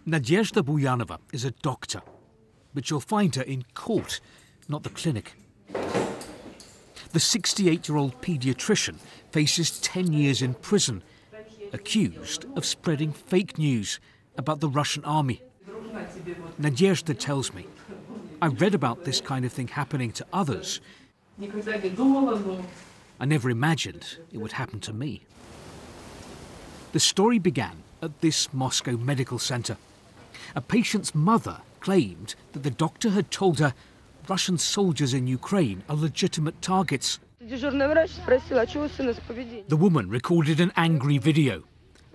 Nadezhda Buyanova is a doctor, but you'll find her in court, not the clinic. The 68-year-old paediatrician faces 10 years in prison, accused of spreading fake news about the Russian army. Nadezhda tells me, I read about this kind of thing happening to others. I never imagined it would happen to me. The story began at this Moscow medical center. A patient's mother claimed that the doctor had told her Russian soldiers in Ukraine are legitimate targets. The woman recorded an angry video.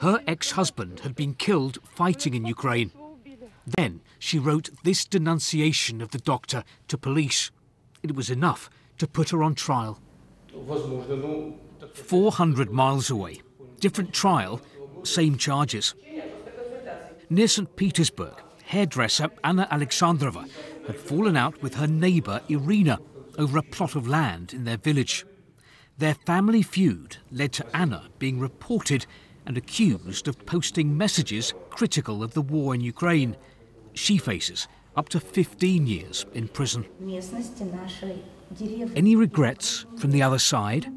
Her ex-husband had been killed fighting in Ukraine. Then she wrote this denunciation of the doctor to police. It was enough to put her on trial. 400 miles away, different trial, same charges. Near St. Petersburg, hairdresser Anna Alexandrova had fallen out with her neighbour Irina over a plot of land in their village. Their family feud led to Anna being reported and accused of posting messages critical of the war in Ukraine. She faces up to 15 years in prison. Any regrets from the other side?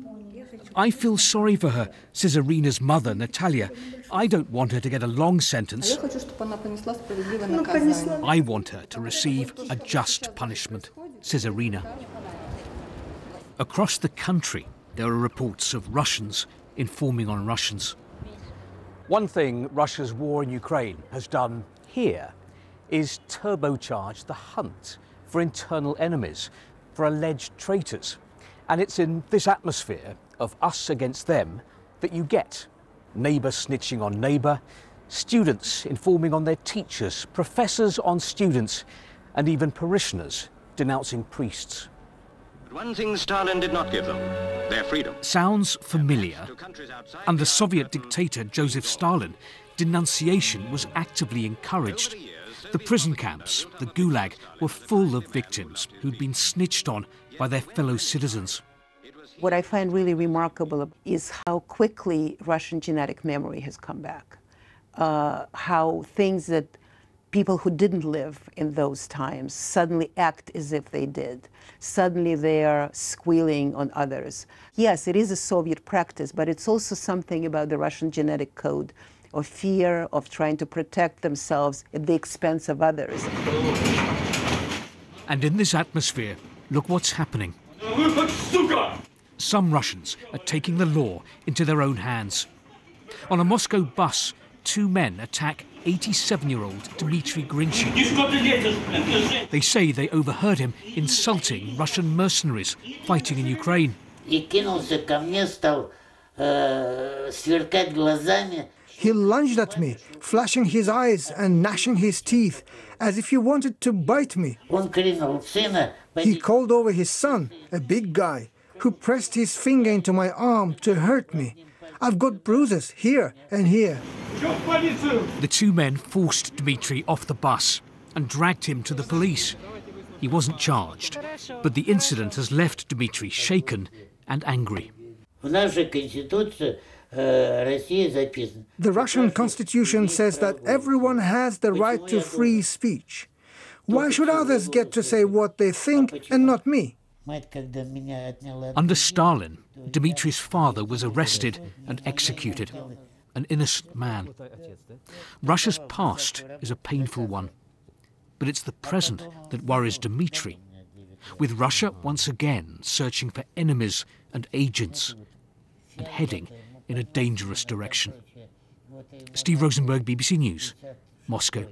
I feel sorry for her, says Irina's mother, Natalia. I don't want her to get a long sentence. I want her to receive a just punishment, says Irina. Across the country, there are reports of Russians informing on Russians. One thing Russia's war in Ukraine has done here is turbocharge the hunt for internal enemies, for alleged traitors. And it's in this atmosphere of us against them that you get neighbour snitching on neighbour, students informing on their teachers, professors on students, and even parishioners denouncing priests. But one thing Stalin did not give them, their freedom. Sounds familiar. Under Soviet dictator Joseph Stalin, denunciation was actively encouraged. The prison camps, the Gulag, were full of victims who'd been snitched on by their fellow citizens. What I find really remarkable is how quickly Russian genetic memory has come back. How things that people who didn't live in those times suddenly act as if they did. Suddenly they are squealing on others. Yes, it is a Soviet practice, but it's also something about the Russian genetic code of fear, of trying to protect themselves at the expense of others. And in this atmosphere, look what's happening. Some Russians are taking the law into their own hands. On a Moscow bus, two men attack 87-year-old Dmitry Grinchin. They say they overheard him insulting Russian mercenaries fighting in Ukraine. He lunged at me, flashing his eyes and gnashing his teeth, as if he wanted to bite me. He called over his son, a big guy, who pressed his finger into my arm to hurt me. I've got bruises here and here. The two men forced Dmitry off the bus and dragged him to the police. He wasn't charged, but the incident has left Dmitry shaken and angry. The Russian constitution says that everyone has the right to free speech. Why should others get to say what they think and not me? Under Stalin, Dmitry's father was arrested and executed, an innocent man. Russia's past is a painful one, but it's the present that worries Dmitry, with Russia once again searching for enemies and agents and heading in a dangerous direction. Steve Rosenberg, BBC News, Moscow.